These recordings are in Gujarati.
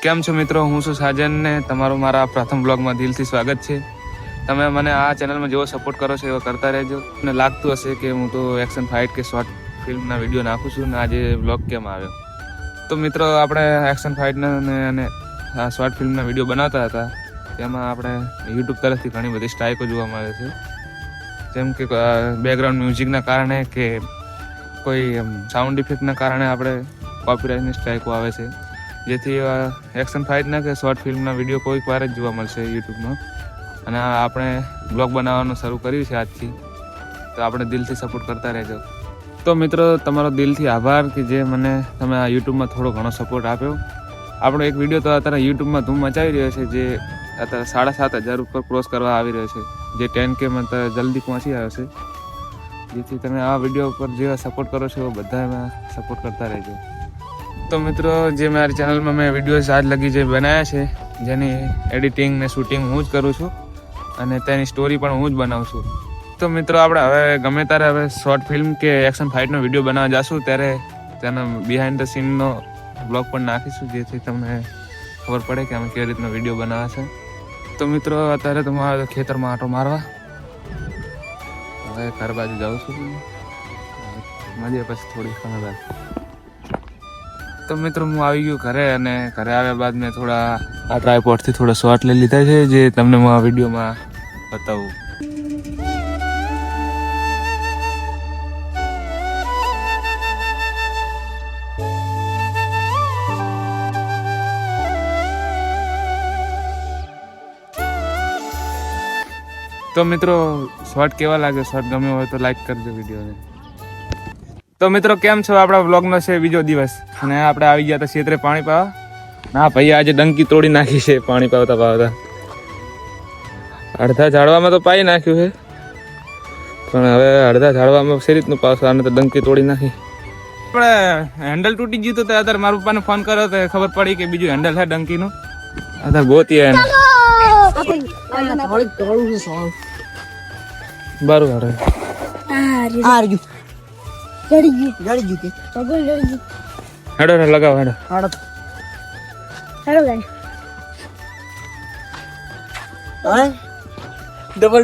કેમ છો મિત્રો, હું છું સાજન ને તમારું મારા પ્રથમ બ્લોગમાં દિલથી સ્વાગત છે. તમે મને આ ચેનલમાં જેવો સપોર્ટ કરો છો એવો કરતા રહેજો. મને લાગતું હશે કે હું તો એક્શન ફાઇટ કે શોર્ટ ફિલ્મના વિડીયો નાખું છું ને આજે બ્લોગ કેમ આવ્યો. તો મિત્રો આપણે એક્શન ફાઇટના અને આ શોર્ટ ફિલ્મના વિડીયો બનાવતા હતા. તેમાં આપણે યુટ્યુબ તરફથી ઘણી બધી સ્ટ્રાઇકો જોવા મળે છે, જેમ કે બેકગ્રાઉન્ડ મ્યુઝિકના કારણે કે કોઈ સાઉન્ડ ઇફેક્ટના કારણે આપણે કોપીરાઇટની સ્ટ્રાઇકો આવે છે. જેથી એક્શન ફાઇટના કે શોર્ટ ફિલ્મના વિડીયો કોઈક વાર જ જોવા મળશે યુટ્યુબમાં. અને આપણે બ્લોગ બનાવવાનું શરૂ કર્યું છે આજથી, તો આપણે દિલથી સપોર્ટ કરતા રહેજો. તો મિત્રો તમારો દિલથી આભાર કે જે મને તમે આ યુટ્યુબમાં થોડો ઘણો સપોર્ટ આપ્યો. આપણો એક વિડીયો તો અત્યારે યુટ્યુબમાં ધૂમ મચાવી રહ્યો છે, જે અત્યારે 7,500 ઉપર ક્રોસ કરવા આવી રહ્યો છે, જે 10K માં જલ્દી પહોંચી આવ્યો છે. જેથી તમે આ વિડીયો ઉપર જે સપોર્ટ કરો છો બધા એમાં સપોર્ટ કરતા રહેજો. તો મિત્રો જે મારી ચેનલમાં મેં વિડીયોઝ આજ લગી જે બનાવ્યા છે, જેની એડિટિંગ ને શૂટિંગ હું જ કરું છું અને તેની સ્ટોરી પણ હું જ બનાવું છું. તો મિત્રો આપણે હવે ગમે ત્યારે હવે શોર્ટ ફિલ્મ કે એક્શન ફાઇટનો વિડીયો બનાવવા જઈશું ત્યારે તેનો બિહાઇન્ડ ધ સીનનો બ્લોગ પણ નાખીશું, જેથી તમને ખબર પડે કે અમે કેવી રીતનો વિડીયો બનાવ્યા છે. તો મિત્રો અત્યારે તો મારે ખેતરમાં આંટો મારવા, હવે ઘર બાજુ જાઉં છું, મળીએ પછી થોડી સમય બાદ. તો મિત્રો હું આવી ગયો ઘરે, અને ઘરે આવ્યા બાદ મેં થોડા આ ટ્રાયપોડથી થોડા શોર્ટ લઈ લીધા છે, જે તમને હું આ વિડીયોમાં બતાવું. તો મિત્રો શોર્ટ કેવા લાગે, શોર્ટ ગમ્યો હોય તો લાઈક કરજો વિડીયોને. તો મિત્રો કેમ છો, આપણા વ્લોગનો છે બીજો દિવસ અને આપણે આવી ગયા હતા ક્ષેત્રે પાણી પાવા. ના ભાઈ આજે ડંકી તોડી નાખી છે પાણી પાવતા પાવતા. અડધા ઝાડવામાં તો પાઈ નાખ્યું છે, પણ હવે અડધા ઝાડવામાં શી રીતનું પાવશે, આને તો ડંકી તોડી નાખી. આપણે હેન્ડલ તૂટી ગયું તો અત્યારે મારા પપ્પાને ફોન કર્યો તો ખબર પડી કે બીજું હેન્ડલ છે ડંકીનું. અત્યારે ગોતીએ બરોબર હેડો લગાવો હેડો. ડબલ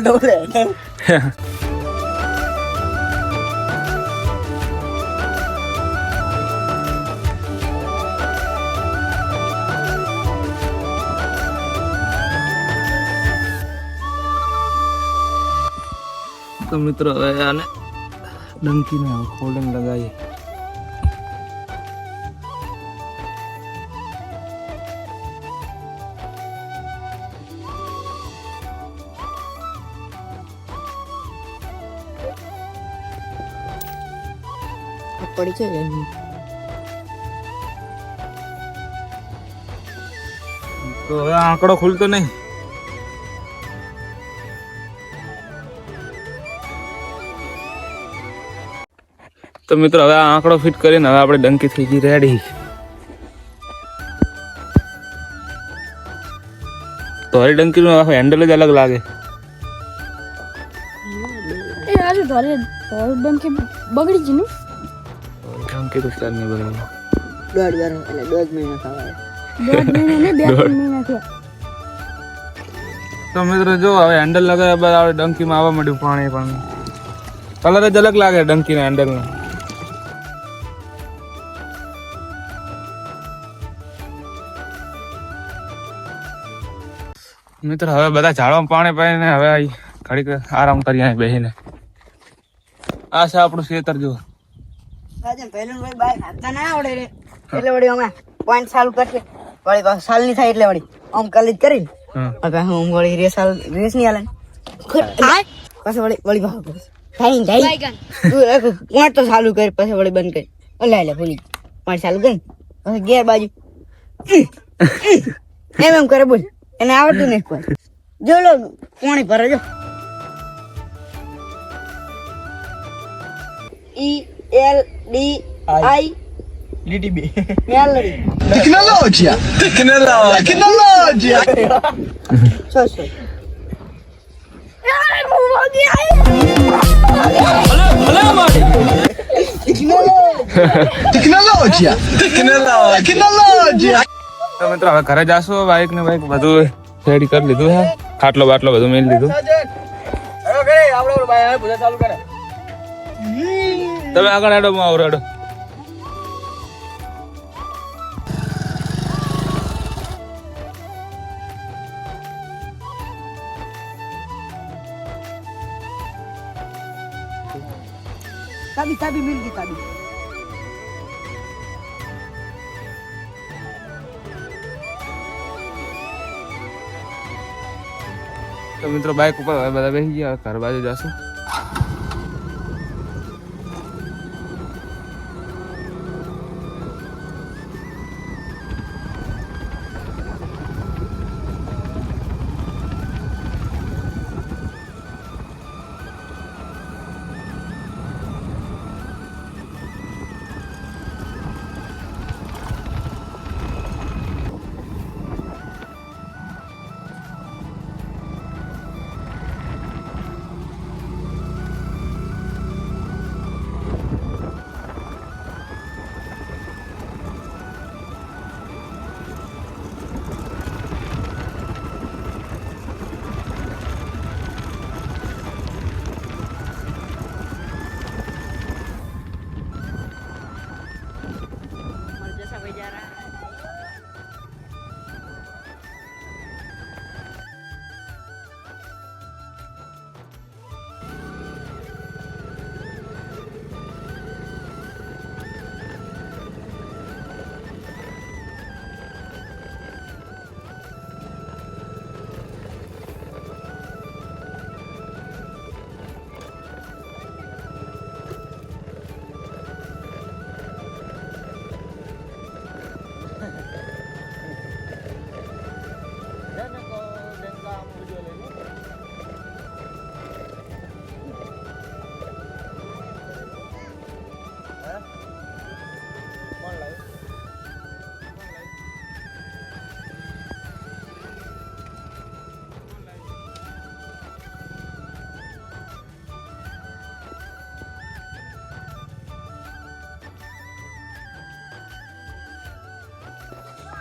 તો મિત્રો હવે આને ડંકીને હોલ્ડિંગ લગાવીએ. પડી છે તો હવે આંકડો ખુલતો નહીં. તો મિત્રો હવે આ આંકડો ફિટ કરીને હવે આપણે ડંકી થઈ ગઈ રેડી. તો હવે ડંકીનું આખું હેન્ડલ જ અલગ લાગે. ડંકી બગડી ગઈ ને, ડંકી તો ચાલ નહીં બગડે. 1.5 મહિના થવા 2 મહિના થયા. તો મિત્રો જો હવે હેન્ડલ લગાવ્યા બાદ આપણે ડંકીમાં આવવા માંડ્યું પાણી, પણ કલર જ અલગ લાગે ડંકીના હેન્ડલનો. મિત્રો હવે બધા ઝાડવામાં પાણી પાઈને હવે ઘડીક આરામ કરીએ બેસીને. આ છે આપણું ખેતર. જો એટલે વળી અમે પોઈન્ટ ચાલુ કરશે, વળી સાલ ની થાય એટલે વળી આમ કલી કરી હું વળી રેસ ની હાલે પછી વળી પોઈન્ટ તો ચાલુ કરી પછી વળી બંધ કરી લે ભૂલી પોઈન્ટ ચાલુ કરી પછી ગેર બાજુ એમ કરે. બોલ એને આવડતું નહીં કોઈ. જો લો પાણી ભરે જો ELDI tecnologia. Tecnologia. તો મિત્રો હવે ઘરે જાશો, બાઈક ને બાઈક બધું રેડી કરી લીધું છે, ખાટલો બાટલો બધું મેળ લીધું. તમે આગળ હેડો, હું આવું હેડો. ચાબી મિલ ગઈ ચાબી. તો મિત્રો બાઈક ઉપર હવે બધા બેસી ગયા, ઘર બાજુ જાશું.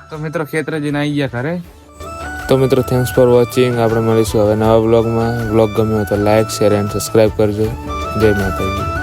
તો મિત્રો ખેતર જઈને આવી ગયા ઘરે. તો મિત્રો થેન્ક્સ ફોર વોચિંગ. આપણે મળીશું હવે નવા બ્લોગમાં. બ્લોગ ગમ્યો તો લાઈક, શેર એન્ડ સબસ્ક્રાઈબ કરજો. જય માતાજી.